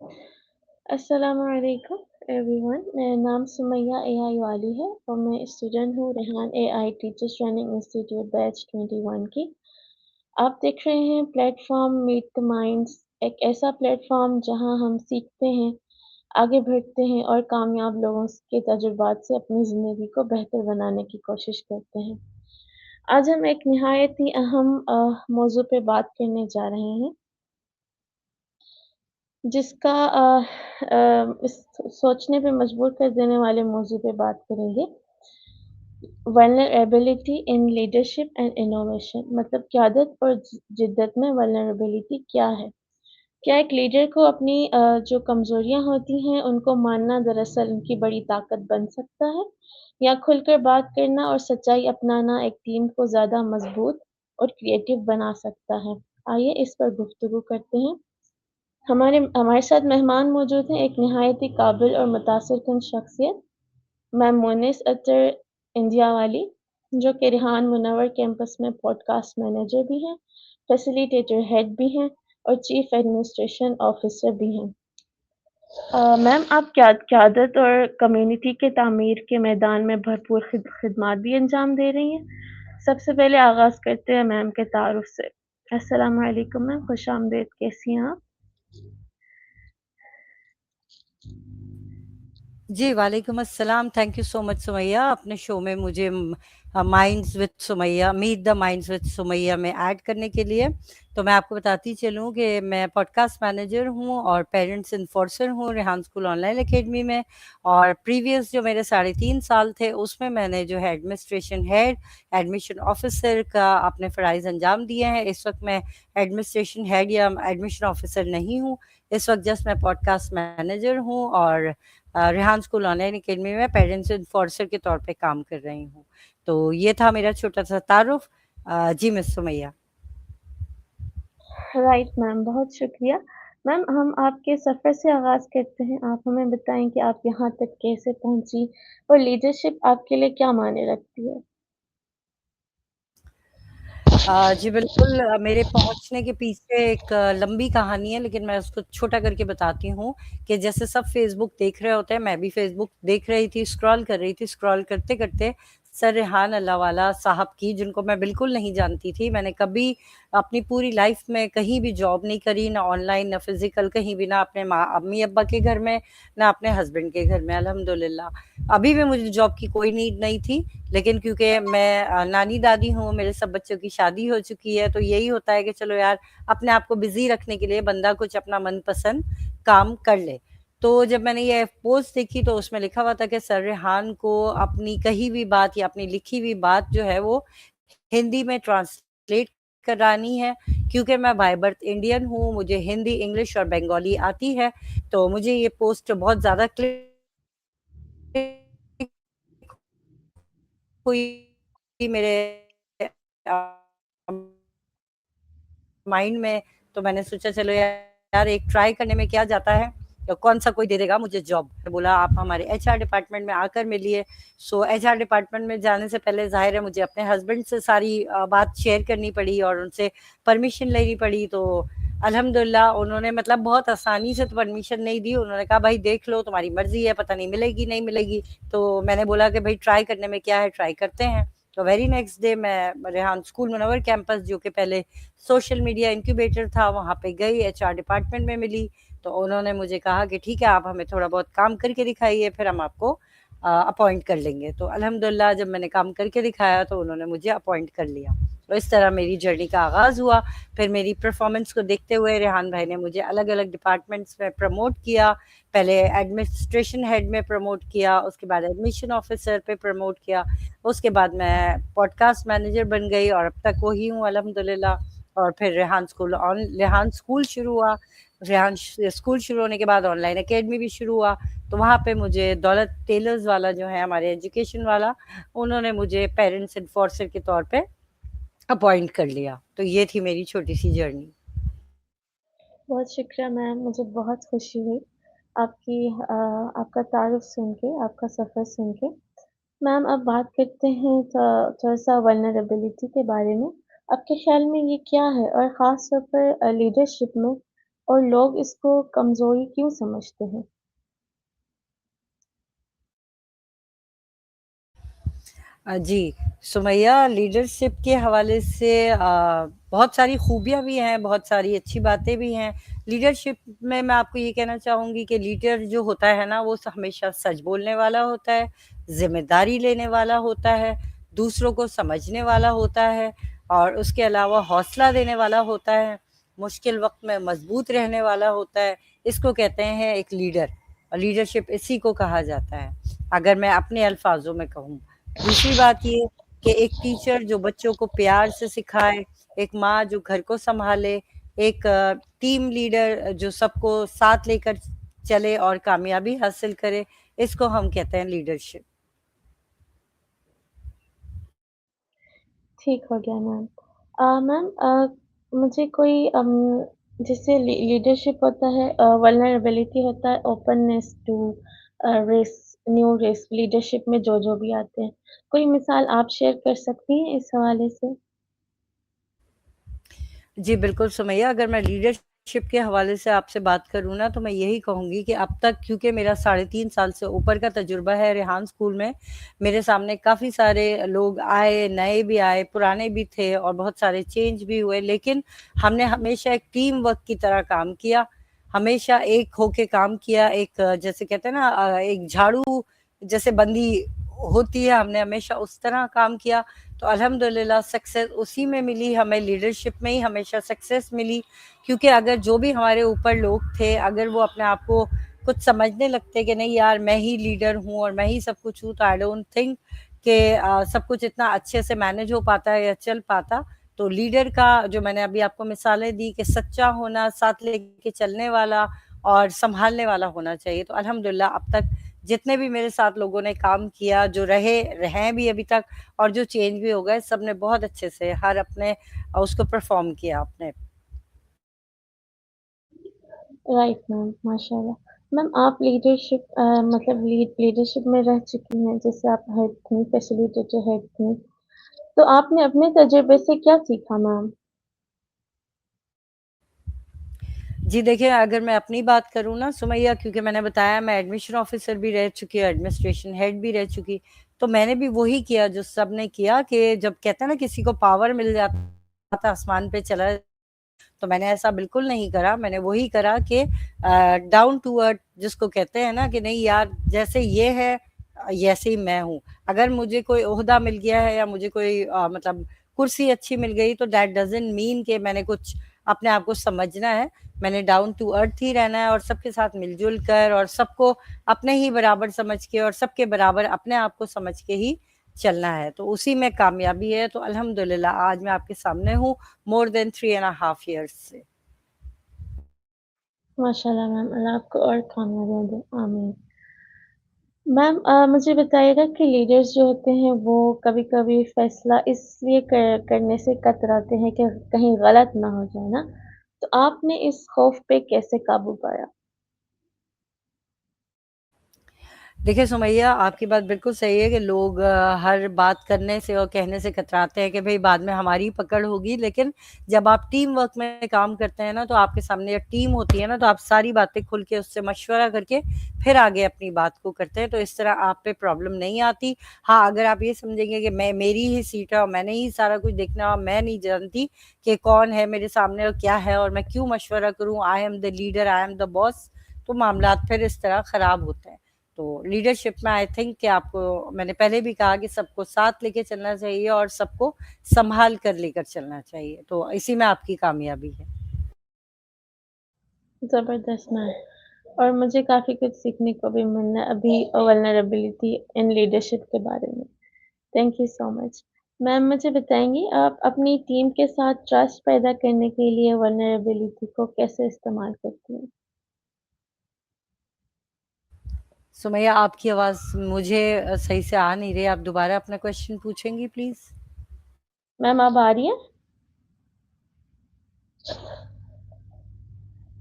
अस्सलाम वालेकुम एवरीवन। मेरा नाम सुमैया एआई वाली है और मैं स्टूडेंट हूँ Rehan AI teachers training institute batch 21 की। आप देख रहे हैं प्लेटफॉर्म मीट द माइंड्स, एक ऐसा प्लेटफॉर्म जहां हम सीखते हैं, आगे बढ़ते हैं और कामयाब लोगों के तजुर्बात से अपनी ज़िंदगी को बेहतर बनाने की कोशिश करते हैं। आज हम एक निहायत ही अहम मौजू पे बात करने जा रहे हैं, जिसका इस सोचने पे मजबूर कर देने वाले मौज़ू पे बात करेंगे। Vulnerability in leadership and innovation, मतलब क़यादत और जिद्दत में वल्नरेबिलिटी क्या है? क्या एक लीडर को अपनी जो कमज़ोरियाँ होती हैं, उनको मानना दरअसल उनकी बड़ी ताकत बन सकता है? या खुलकर बात करना और सच्चाई अपनाना एक टीम को ज़्यादा मज़बूत और क्रिएटिव बना सकता है? आइए इस पर गुफ्तगू करते हैं। हमारे हमारे साथ मेहमान मौजूद हैं, एक निहायत ही काबिल और मुतासिरकुन शख्सियत, मैम मोनिस अख्तर इंडिया वाली, जो कि रेहान मुनव्वर कैंपस में पॉडकास्ट मैनेजर भी हैं, फैसिलिटेटर हेड भी हैं और चीफ एडमिनिस्ट्रेशन ऑफिसर भी हैं। मैम, आप क्या क़यादत और कम्युनिटी के तामीर के मैदान में भरपूर खिदमात भी अंजाम दे रही हैं। सबसे पहले आगाज़ करते हैं मैम के तारुफ से। अस्सलाम वालेकुम मैम, खुशामदीद, कैसी हैं आप? जी, वालेकुम अस्सलाम। Thank you so much Sumaiya, अपने शो में मुझे minds with Sumaiya, meet the minds with Sumaiya में ऐड करने के लिए। तो मैं आपको बताती चलूँ कि मैं पॉडकास्ट मैनेजर हूँ और पेरेंट्स इन्फोर्सर हूँ रेहान स्कूल ऑनलाइन एकेडमी में। और प्रीवियस जो मेरे 3.5 साल थे, उसमें मैंने जो है एडमिनिस्ट्रेशन हेड, एडमिशन ऑफिसर का अपने फ़राइज़ अंजाम दिए हैं। इस वक्त मैं एडमिनिस्ट्रेशन हेड या एडमिशन ऑफिसर नहीं हूँ, इस वक्त जस्ट मैं पॉडकास्ट मैनेजर हूँ और रेहान स्कूल ऑनलाइन एकेडमी में पेरेंट्स इन्फोर्सर के तौर पे काम कर रही हूँ। तो ये था मेरा छोटा-सा तारुफ। जी मिस सुमैया। राइट मैम, बहुत शुक्रिया। मैम, हम आपके सफ़र से आगाज़ करते हैं। आप हमें बताएँ कि आप यहाँ तक कैसे पहुँची और लीडरशिप आपके लिए क्या मायने रखती है? जी बिल्कुल, मेरे पहुँचने के पीछे एक लंबी कहानी है, लेकिन मैं उसको छोटा करके बताती हूँ कि जैसे सब फ़ेसबुक देख रहे होते हैं, मैं भी फ़ेसबुक देख रही थी, स्क्रॉल कर रही थी। स्क्रॉल करते-करते सर रेहान अल्लाहवाला साहब की, जिनको मैं बिल्कुल नहीं जानती थी। मैंने कभी अपनी पूरी लाइफ़ में कहीं भी जॉब नहीं करी, ना ऑनलाइन, ना फ़िज़िकल, कहीं भी, ना अपने अम्मी-अब्बा के घर में, ना अपने हस्बैंड के घर में, अल्हम्दुलिल्लाह। अभी भी मुझे जॉब की कोई नीड नहीं थी, लेकिन क्योंकि मैं नानी-दादी हूँ, मेरे सब बच्चों की शादी हो चुकी है, तो यही होता है कि चलो यार, अपने आप को बिज़ी रखने के लिए बंदा कुछ अपना मनपसंद काम कर ले। तो जब मैंने ये पोस्ट देखी, तो उसमें लिखा हुआ था कि सर रेहान को अपनी कही हुई बात या अपनी लिखी हुई बात जो है, वो हिंदी में ट्रांसलेट करानी है। क्योंकि मैं बाय बर्थ इंडियन हूँ, मुझे हिंदी, इंग्लिश और बंगाली आती है, तो मुझे ये पोस्ट बहुत ज़्यादा क्लिक हुई मेरे माइंड में। तो मैंने सोचा चलो यार एक ट्राई करने में क्या जाता है, तो कौन सा कोई दे देगा मुझे जॉब। बोला आप हमारे एचआर डिपार्टमेंट में आकर मिलिए। सो एचआर डिपार्टमेंट में जाने से पहले ज़ाहिर है मुझे अपने हस्बैंड से सारी बात शेयर करनी पड़ी और उनसे परमिशन लेनी पड़ी। तो अल्हम्दुलिल्लाह उन्होंने मतलब बहुत आसानी से तो परमिशन नहीं दी। उन्होंने कहा भाई देख लो, तुम्हारी मर्ज़ी है, पता नहीं मिलेगी नहीं मिलेगी। तो मैंने बोला कि भाई ट्राई करने में क्या है, ट्राई करते हैं। तो वेरी नेक्स्ट डे मैं रेहान स्कूल मुनव्वर कैंपस, जो कि पहले सोशल मीडिया इंक्यूबेटर था, वहाँ पे गई, एचआर डिपार्टमेंट में मिली। तो उन्होंने मुझे कहा कि ठीक है, आप हमें थोड़ा बहुत काम करके दिखाइए, फिर हम आपको अपॉइंट कर लेंगे। तो अल्हम्दुलिल्लाह जब मैंने काम करके दिखाया, तो उन्होंने मुझे अपॉइंट कर लिया। तो इस तरह मेरी जर्नी का आगाज़ हुआ। फिर मेरी परफॉर्मेंस को देखते हुए रेहान भाई ने मुझे अलग-अलग डिपार्टमेंट्स में प्रमोट किया। पहले एडमिनिस्ट्रेशन हेड में प्रमोट किया, उसके बाद एडमिशन ऑफिसर पे प्रमोट किया, उसके बाद मैं पॉडकास्ट मैनेजर बन गई और अब तक वही हूँ अल्हम्दुलिल्लाह। और फिर रेहान स्कूल शुरू हुआ। स्कूल शुरू होने के बाद ऑनलाइन एकेडमी भी शुरू हुआ। तो वहाँ पे मुझे दौलत टेलर्स वाला जो है हमारे एजुकेशन वाला, उन्होंने मुझे पेरेंट्स एनफोर्सर के तौर पे अपॉइंट कर लिया। तो ये थी मेरी छोटी-सी जर्नी। बहुत शुक्रिया मैम, मुझे बहुत खुशी हुई आपका तारुफ सुन के, आपका सफ़र सुन के। मैम, अब बात करते हैं थोड़ा-सा वल्नरेबिलिटी के बारे में। आपके ख़्याल में ये क्या है और ख़ास तौर पर लीडरशिप में اور لوگ اس کو کمزوری کیوں سمجھتے ہیں؟ جی، سمیہ لیڈرشپ کے حوالے سے بہت ساری خوبیاں بھی ہیں، بہت ساری اچھی باتیں بھی ہیں۔ لیڈرشپ میں آپ کو یہ کہنا چاہوں گی کہ لیڈر جو ہوتا ہے نا، وہ ہمیشہ سچ بولنے والا ہوتا ہے، ذمہ داری لینے والا ہوتا ہے، دوسروں کو سمجھنے والا ہوتا ہے، اور اس کے علاوہ حوصلہ دینے والا ہوتا ہے، مشکل وقت میں مضبوط رہنے والا ہوتا ہے۔ اس کو کہتے ہیں ایک لیڈر، اور لیڈرشپ اسی کو کہا جاتا ہے، اگر میں اپنے الفاظوں میں کہوں۔ دوسری بات یہ کہ ایک ٹیچر جو بچوں کو پیار سے سکھائے، ایک ماں جو گھر کو سنبھالے، ایک ٹیم لیڈر جو سب کو ساتھ لے کر چلے اور کامیابی حاصل کرے، اس کو ہم کہتے ہیں لیڈرشپ۔ ٹھیک ہو گیا میم۔ میم مجھے کوئی جیسے لیڈرشپ ہوتا ہے، ولنریبلٹی ہوتا ہے، openness to new risk leadership میں جو بھی آتے ہیں، کوئی مثال آپ شیئر کر سکتی ہیں اس حوالے سے؟ جی بالکل سمیہ، اگر میں لیڈرشپ کے حوالے سے آپ سے بات کروں نا، تو میں یہی کہوں گی کہ اب تک کیونکہ میرا 3.5 سال سے اوپر کا تجربہ ہے ریحان اسکول میں، میرے سامنے کافی سارے لوگ آئے، نئے بھی آئے، پرانے بھی تھے، اور بہت سارے چینج بھی ہوئے، لیکن ہم نے ہمیشہ ایک ٹیم ورک کی طرح کام کیا، ہمیشہ ایک ہو کے کام کیا، ایک جیسے کہتے ہیں نا ایک جھاڑو جیسے بندی ہوتی ہے، ہم نے ہمیشہ اس طرح کام کیا۔ تو الحمدللہ سکسیس اسی میں ملی ہمیں، لیڈرشپ میں ہی ہمیشہ سکسیس ملی، کیونکہ اگر جو بھی ہمارے اوپر لوگ تھے، اگر وہ اپنے آپ کو کچھ سمجھنے لگتے کہ نہیں یار میں ہی لیڈر ہوں اور میں ہی سب کچھ ہوں، تو آئی ڈونٹ تھنک کہ سب کچھ اتنا اچھے سے مینج ہو پاتا ہے یا چل پاتا۔ تو لیڈر کا جو میں نے ابھی آپ کو مثالیں دی کہ سچا ہونا، ساتھ لے کے چلنے والا اور سنبھالنے والا ہونا چاہیے، تو الحمدللہ اب تک جتنے بھی میرے ساتھ لوگوں نے کام کیا، جو رہیں بھی ابھی تک، اور جو چینج بھی ہو گئے، سب نے بہت اچھے سے ہر اپنے اس کو پرفارم کیا اپنے۔ رائٹ میم، ماشاء اللہ۔ میم آپ لیڈرشپ مطلب لیڈرشپ میں رہ چکی ہیں، جیسے آپ ہیڈ تھیں، فیسیلیٹیٹر ہیڈ تھیں، تو آپ نے اپنے تجربے سے کیا سیکھا میم؟ جی دیکھیں، اگر میں اپنی بات کروں نا سمیہ، کیونکہ میں نے بتایا میں ایڈمیشن آفیسر بھی رہ چکی ہوں، ایڈمنسٹریشن ہیڈ بھی رہ چکی، تو میں نے بھی وہی کیا جو سب نے کیا، کہ جب کہتے ہیں نا کسی کو پاور مل جاتا تھا آسمان پہ چلا، تو میں نے ایسا بالکل نہیں کرا، میں نے وہی کرا کہ ڈاؤن ٹو ارتھ جس کو کہتے ہیں نا، کہ نہیں یار جیسے یہ ہے ایسے ہی میں ہوں۔ اگر مجھے کوئی عہدہ مل گیا ہے یا مجھے کوئی مطلب کرسی اچھی مل گئی، تو دیٹ ڈزنٹ مین کہ میں نے کچھ اپنے آپ کو سمجھنا ہے، میں نے ڈاؤن ٹو ارتھ ہی رہنا ہے، اور سب کے ساتھ مل جل کر، اور سب کو اپنے ہی برابر سمجھ کے، اور سب کے برابر اپنے آپ کو سمجھ کے ہی چلنا ہے، تو اسی میں کامیابی ہے۔ تو الحمدللہ آج میں آپ کے سامنے ہوں more than 3.5 years سے۔ ماشاء اللہ میم، اللہ آپ کو اور کامیابیاں دے، آمین۔ میم مجھے بتائیے گا کہ لیڈرز جو ہوتے ہیں وہ کبھی کبھی فیصلہ اس لیے کرنے سے کتراتے ہیں کہ کہیں غلط نہ ہو جائے نا، تو آپ نے اس خوف پہ کیسے قابو پایا؟ دیکھیں سمیہ، آپ کی بات بالکل صحیح ہے کہ لوگ ہر بات کرنے سے اور کہنے سے کتراتے ہیں کہ بھئی بعد میں ہماری پکڑ ہوگی، لیکن جب آپ ٹیم ورک میں کام کرتے ہیں نا، تو آپ کے سامنے ایک ٹیم ہوتی ہے نا، تو آپ ساری باتیں کھل کے اس سے مشورہ کر کے پھر آگے اپنی بات کو کرتے ہیں، تو اس طرح آپ پہ پرابلم نہیں آتی۔ ہاں اگر آپ یہ سمجھیں گے کہ میری ہی سیٹ ہے اور میں نے ہی سارا کچھ دیکھنا، اور میں نہیں جانتی کہ کون ہے میرے سامنے اور کیا ہے، اور میں کیوں مشورہ کروں، I am the leader, I am the boss, تو معاملات پھر اس طرح خراب ہوتے ہیں۔ تو لیڈرشپ میں آئی تھنک کہ آپ کو میں نے پہلے بھی کہا کہ سب کو ساتھ لے کے چلنا چاہیے اور سب کو سنبھال کر لے کر چلنا چاہیے، تو اسی میں آپ کی کامیابی ہے۔ زبردست میم، اور مجھے کافی کچھ سیکھنے کو بھی ملنا ہے ابھی ولنریبلٹی ان لیڈرشپ کے بارے میں۔ تھینک یو سو مچ۔ میم مجھے بتائیں گی آپ اپنی ٹیم کے ساتھ ٹرسٹ پیدا کرنے کے لیے ولنریبلٹی کو کیسے استعمال کرتی ہیں؟ سمیہ آپ کی آواز مجھے صحیح سے آ نہیں رہی، آپ دوبارہ اپنا کوشچن پوچھیں گی پلیز؟ میم اب آ رہی ہے؟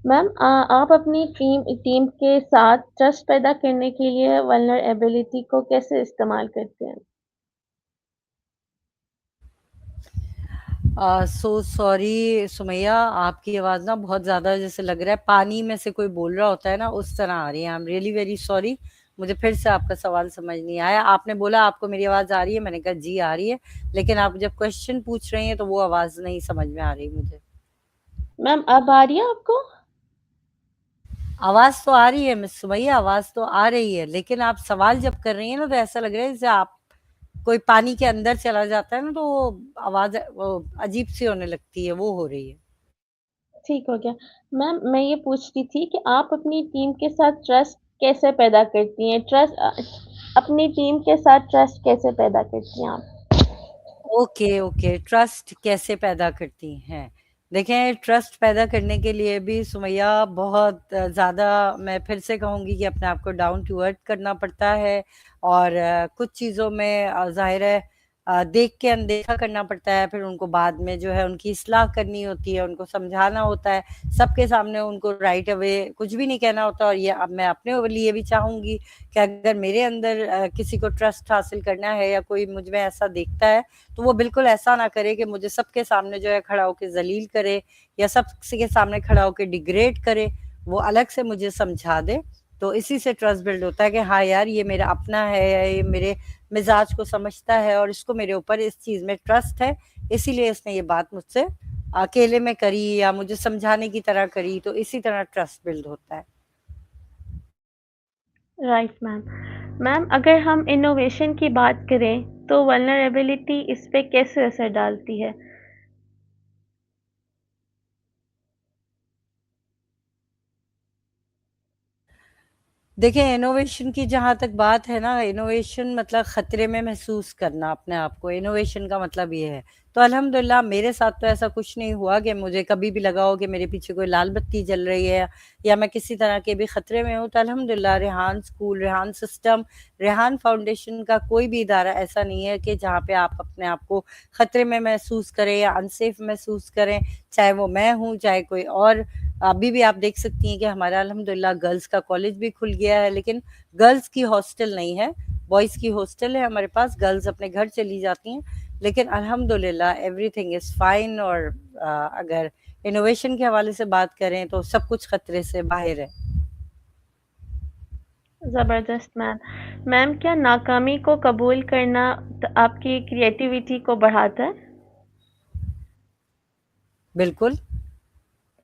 میم آپ اپنی ٹیم کے ساتھ ٹرسٹ پیدا کرنے کے لیے ولنریبلٹی کو کیسے استعمال کرتے ہیں؟ सो सॉरी सुमैया, आपकी आवाज़ ना बहुत ज़्यादा जैसे लग रहा है पानी में से कोई बोल रहा होता है ना, उस तरह आ रही है। I am really very sorry, मुझे फिर से आपका सवाल समझ नहीं आया। आपने बोला आपको मेरी आवाज़ आ रही है, मैंने कहा जी आ रही है, लेकिन आप जब क्वेश्चन पूछ रही हैं तो वो आवाज़ नहीं समझ में आ रही मुझे। मैम अब आ रही है आपको? आवाज़ तो आ रही है मिस सुमैया, आवाज़ तो आ रही है, लेकिन आप सवाल जब कर रही हैं ना तो ऐसा लग रहा है जैसे आप कोई पानी के अंदर चला जाता है ना, तो वो आवाज़ वो अजीब सी होने लगती है, वो हो रही है। ठीक हो गया। मैम मैं ये पूछ रही थी कि आप अपनी टीम के साथ ट्रस्ट कैसे पैदा करती हैं? अपनी टीम के साथ ट्रस्ट कैसे पैदा करती हैं आप? ओके, ओके, ट्रस्ट कैसे पैदा करती हैं? देखें, ट्रस्ट पैदा करने के लिए भी सुमैया बहुत ज़्यादा, मैं फिर से कहूँगी कि अपने आप को डाउन टू अर्थ करना पड़ता है, और कुछ चीज़ों में ज़ाहिर है देख के अनदेखा करना पड़ता है, फिर उनको बाद में जो है उनकी इस्लाह करनी होती है, उनको समझाना होता है, सबके सामने उनको राइट अवे कुछ भी नहीं कहना होता। और ये अब मैं अपने लिए भी चाहूँगी कि अगर मेरे अंदर किसी को ट्रस्ट हासिल करना है या कोई मुझ में ऐसा देखता है, तो वो बिल्कुल ऐसा ना करे कि मुझे सबके सामने जो है खड़ा होके ज़लील करे या सबके सामने खड़ा होके डिग्रेड करे, वो अलग से मुझे समझा दे। तो इसी से ट्रस्ट बिल्ड होता है कि हाँ यार, ये मेरा अपना है, या ये मेरे मिजाज को समझता है और इसको मेरे ऊपर इस चीज़ में ट्रस्ट है, इसीलिए इसने ये बात मुझसे अकेले में करी या मुझे समझाने की तरह करी, तो इसी तरह ट्रस्ट बिल्ड होता है। Right ma'am. मैम अगर हम इनोवेशन की बात करें तो वल्नरेबिलिटी इस पे कैसे असर डालती है? देखिए, इनोवेशन की जहाँ तक बात है ना, इनोवेशन मतलब खतरे में महसूस करना अपने आप को, इनोवेशन का मतलब ये है। तो अल्हम्दुलिल्लाह मेरे साथ तो ऐसा कुछ नहीं हुआ कि मुझे कभी भी लगा हो कि मेरे पीछे कोई लाल बत्ती जल रही है या मैं किसी तरह के भी खतरे में हूँ। तो अल्हम्दुलिल्लाह Rehan school, Rehan system, Rehan foundation का कोई भी इदारा ऐसा नहीं है कि जहाँ पे आप अपने आप को खतरे में महसूस करें या अनसेफ महसूस करें, चाहे वो मैं हूँ, चाहे कोई और। अभी भी आप देख सकती हैं कि हमारा अल्हम्दुलिल्लाह गर्ल्स का कॉलेज भी खुल गया है, लेकिन गर्ल्स की हॉस्टल नहीं है, बॉयज़ की हॉस्टल है हमारे पास। गर्ल्स अपने घर चली जाती हैं, लेकिन अल्हम्दुलिल्लाह एवरीथिंग इज़ फाइन। और अगर इनोवेशन के हवाले से बात करें तो सब कुछ खतरे से बाहर है। ज़बरदस्त मैम। मैम क्या नाकामी को कबूल करना आपकी क्रिएटिविटी को बढ़ाता है? बिल्कुल,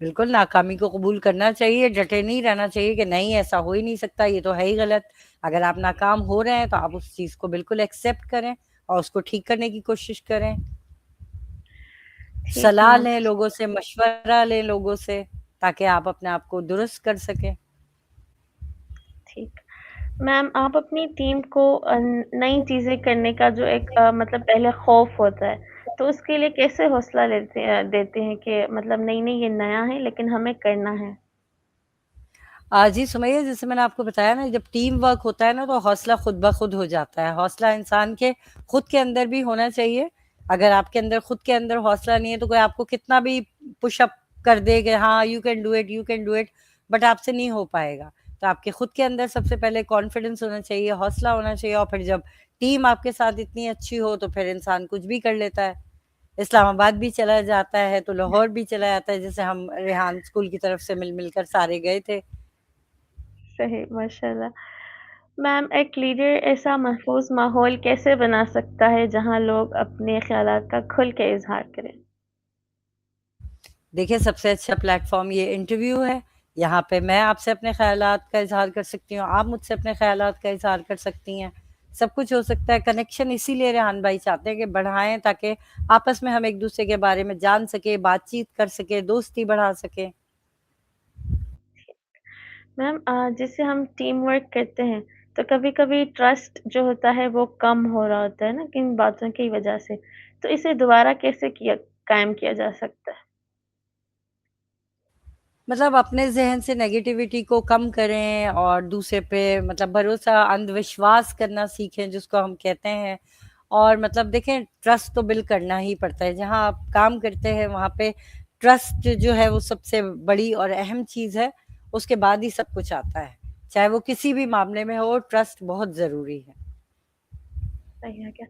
बिल्कुल नाकामी को कबूल करना चाहिए, डटे नहीं रहना चाहिए कि नहीं ऐसा हो ही नहीं सकता, ये तो है ही गलत। अगर आप नाकाम हो रहे हैं तो आप उस चीज़ को बिल्कुल एक्सेप्ट करें और उसको ठीक करने की कोशिश करें। ठीक सलाह मैम। लें लोगों से, मशवरा लें लोगों से, ताकि आप अपने आप को दुरुस्त कर सकें। ठीक। मैम आप अपनी टीम को नई चीज़ें करने का जो एक मतलब पहले खौफ होता है, तो उसके लिए कैसे हौसला देते हैं कि मतलब नहीं-नहीं ये नया है लेकिन हमें करना है? जी सुमैया, जैसे मैंने आपको बताया ना, जब टीम वर्क होता है ना तो हौसला खुद ब खुद हो जाता है। हौसला इंसान के खुद के अंदर भी होना चाहिए। अगर आपके अंदर खुद के अंदर हौसला नहीं है तो कोई आपको कितना भी पुशअप कर दे कि हाँ you can do it, you can do it, but आपसे नहीं हो पाएगा। तो आपके खुद के अंदर सबसे पहले कॉन्फिडेंस होना चाहिए, हौसला होना चाहिए, और फिर जब टीम आपके साथ इतनी अच्छी हो तो फिर इंसान कुछ भी कर लेता है। इस्लामाबाद भी चला जाता है तो लाहौर भी चला जाता है, जैसे हम रेहान स्कूल की तरफ से मिल मिलकर सारे गए थे। सही, माशाल्लाह। मैम एक लीडर ऐसा महफूज़ माहौल कैसे बना सकता है जहाँ लोग अपने ख़्यालात का खुल के इज़हार करें? देखिए, सबसे अच्छा प्लेटफ़ॉर्म ये इंटरव्यू है। यहाँ पे मैं आपसे अपने ख़यालात का इज़हार कर सकती हूँ, आप मुझसे अपने ख़यालात का इज़हार कर सकती हैं। सब कुछ हो सकता है। कनेक्शन इसीलिए रेहान भाई चाहते हैं कि बढ़ाएँ, ताकि आपस में हम एक-दूसरे के बारे में जान सकें, बातचीत कर सकें, दोस्ती बढ़ा सकें। मैम जैसे हम टीम वर्क करते हैं, तो कभी-कभी ट्रस्ट जो होता है वो कम हो रहा होता है ना किन बातों की वजह से, तो इसे दोबारा कैसे कायम किया जा सकता है? मतलब अपने ज़हन से नेगेटिविटी को कम करें और दूसरे पे मतलब भरोसा, अंधविश्वास करना सीखें, जिसको हम कहते हैं। और मतलब देखें, ट्रस्ट तो बिल्ड करना ही पड़ता है। जहाँ आप काम करते हैं वहाँ पे ट्रस्ट जो है वो सबसे बड़ी और अहम चीज़ है, उसके बाद ही सब कुछ आता है। चाहे वो किसी भी मामले में हो, ट्रस्ट बहुत ज़रूरी है। सही है क्या?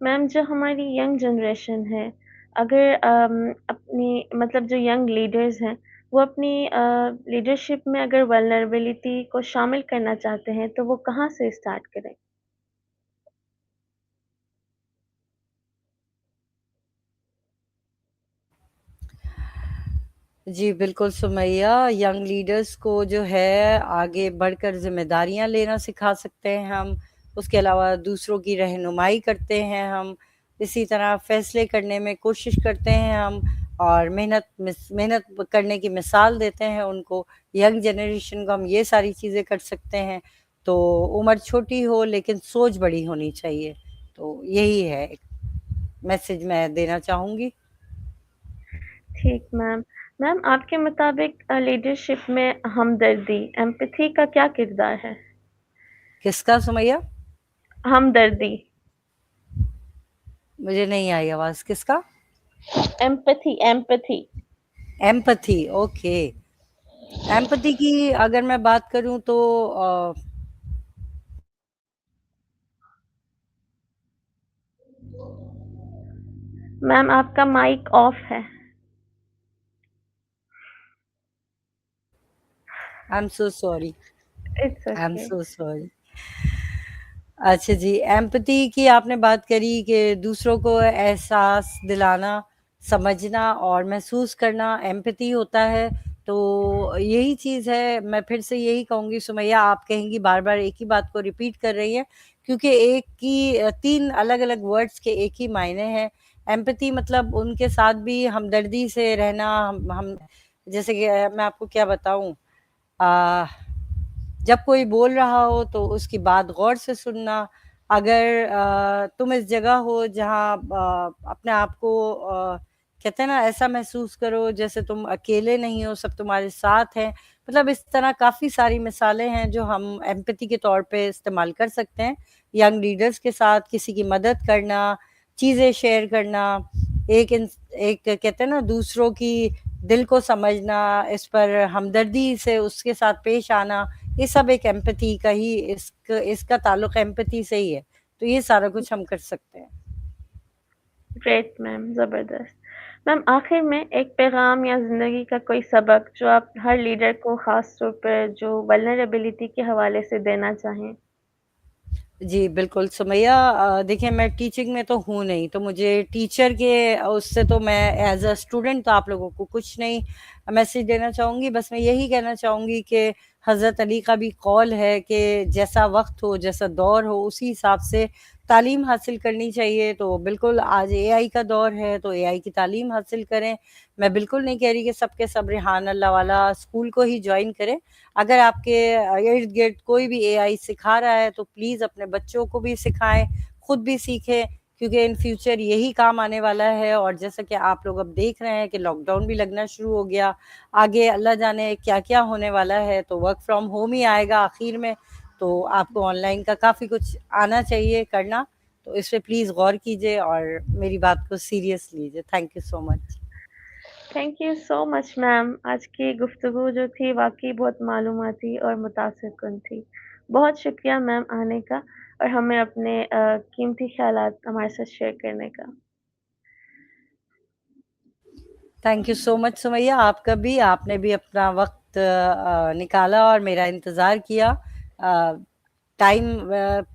मैम जो हमारी यंग जनरेशन है, अगर अपनी मतलब जो यंग लीडर्स हैं, वो अपनी लीडरशिप में अगर वल्नरेबिलिटी को शामिल करना चाहते हैं, तो वो कहाँ से स्टार्ट करें? जी, बिल्कुल सुमैया, यंग लीडर्स को जो है आगे बढ़कर ज़िम्मेदारियाँ लेना सिखा सकते हैं हम, उसके अलावा दूसरों की रहनुमाई करते हैं हम, इसी तरह फ़ैसले करने में कोशिश करते हैं हम और मेहनत करने की मिसाल देते हैं उनको। यंग जनरेशन को हम ये सारी चीज़ें कर सकते हैं, तो उम्र छोटी हो लेकिन सोच बड़ी होनी चाहिए, तो यही है एक मैसेज मैं देना चाहूँगी। ठीक मैम। मैम आपके मुताबिक लीडरशिप में हमदर्दी, एम्पैथी का क्या किरदार है? किसका सुमैया? हमदर्दी, मुझे नहीं आई आवाज़, किसका? Empathy empathy. Empathy, okay. Empathy की अगर मैं बात करूँ तो मैम आपका माइक ऑफ है। I am so sorry, it's I am okay. So sorry. अच्छा जी, एम्पैथी की आपने बात करी कि दूसरों को एहसास दिलाना, समझना और महसूस करना एम्पैथी होता है, तो यही चीज़ है। मैं फिर से यही कहूँगी सुमैया, आप कहेंगी बार-बार एक ही बात को रिपीट कर रही हैं, क्योंकि एक की 3 अलग-अलग वर्ड्स के एक ही मायने हैं। एम्पैथी मतलब उनके साथ भी हमदर्दी से रहना, हम जैसे कि मैं आपको क्या बताऊँ, अ, जब कोई बोल रहा हो तो उसकी बात गौर से सुनना। अगर तुम इस जगह हो जहाँ अपने आप को कहते हैं ना, ऐसा महसूस करो जैसे तुम अकेले नहीं हो, सब तुम्हारे साथ हैं। मतलब इस तरह काफ़ी सारी मिसालें हैं जो हम एम्पैथी के तौर पे इस्तेमाल कर सकते हैं। यंग लीडर्स के साथ किसी की मदद करना, चीज़ें शेयर करना, एक कहते हैं ना दूसरों की दिल को समझना, इस पर हमदर्दी से उसके साथ पेश आना, ये सब एक एम्पैथी का ही इसका ताल्लुक एम्पैथी से ही है। तो ये सारा कुछ हम कर सकते हैं। ग्रेट मैम, ज़बरदस्त। मैम आखिर में एक पैगाम या ज़िंदगी का कोई सबक जो आप हर लीडर को ख़ास तौर पर जो वल्नरेबिलिटी के हवाले से देना चाहें? जी, बिल्कुल सुमैया, देखिए मैं टीचिंग में तो हूँ नहीं, तो मुझे टीचर के उससे तो मैं एज़ अ स्टूडेंट तो आप लोगों को कुछ नहीं मैसेज देना चाहूँगी। बस मैं यही कहना चाहूँगी कि हज़रत अली का भी कौल है कि जैसा वक़्त हो, जैसा दौर हो, उसी हिसाब से तालीम हासिल करनी चाहिए। तो बिल्कुल आज एआई का दौर है, तो एआई की तालीम हासिल करें। मैं बिल्कुल नहीं कह रही कि सब के सब रेहान अल्लाह वाला स्कूल को ही जॉइन करें। अगर आपके इर्द-गिर्द कोई भी एआई सिखा रहा है तो प्लीज़ अपने बच्चों को भी सिखाएँ, खुद भी सीखें, क्योंकि इन फ्यूचर यही काम आने वाला है। और जैसा कि आप लोग अब देख रहे हैं कि लॉकडाउन भी लगना शुरू हो गया, आगे अल्लाह जाने क्या-क्या होने वाला है, तो वर्क फ्रॉम होम ही आएगा आखिर में, तो आपको ऑनलाइन का काफ़ी कुछ आना चाहिए करना, तो इस पे प्लीज़ गौर कीजिए और मेरी बात को सीरियस लीजिए। Thank you so much. Thank you so much ma'am. आज की गुफ्तगू जो थी वाक़ई बहुत मालूमाती और मुतासिर कुन थी। बहुत शुक्रिया मैम आने का और हमें अपने कीमती ख़यालात हमारे साथ शेयर करने का। Thank you so much Sumaiya, आपका भी, आपने भी अपना वक़्त निकाला और मेरा इंतज़ार किया। टाइम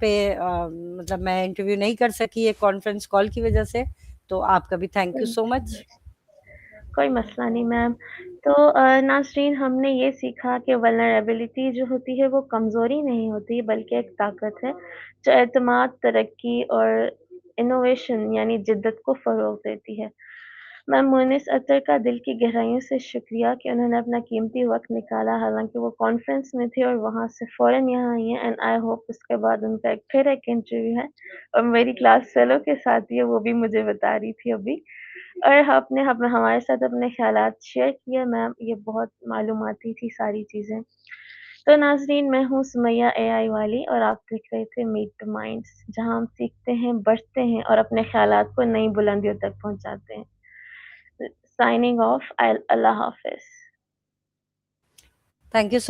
पे मतलब मैं इंटरव्यू नहीं कर सकी एक कॉन्फ्रेंस कॉल की वज़ह से, तो आपका भी थैंक यू सो मच। कोई मसला नहीं मैम। तो नाज़रीन हमने ये सीखा कि वल्नरेबिलिटी जो होती है वो कमज़ोरी नहीं होती बल्कि एक ताकत है, जो एतमाद, तरक्की और इनोवेशन यानी जिद्दत को फ़रोग़ देती है। मैम मुनिस अत्तर का दिल की गहराइयों से शुक्रिया कि उन्होंने अपना कीमती वक़्त निकाला, हालाँकि वो कॉन्फ्रेंस में थे और वहाँ से फ़ौरन यहाँ आई हैं एंड आई होप उसके बाद उनका फिर एक इंटरव्यू है और मेरी क्लास फेलो के साथ ही है, वो भी मुझे बता रही थी अभी। और आपने हम हमारे साथ अपने ख़यालात शेयर किए मैम, ये बहुत मालूमाती थी सारी चीज़ें। तो नाज़रीन मैं हूँ सुमैया एआई वाली और आप देख रहे थे मीट द माइंड्स, जहाँ हम सीखते हैं, बढ़ते हैं और अपने ख़यालात को नई बुलंदियों तक पहुँचाते हैं। साइनिंग ऑफ, अल्लाह हाफ़िज़। Thank you so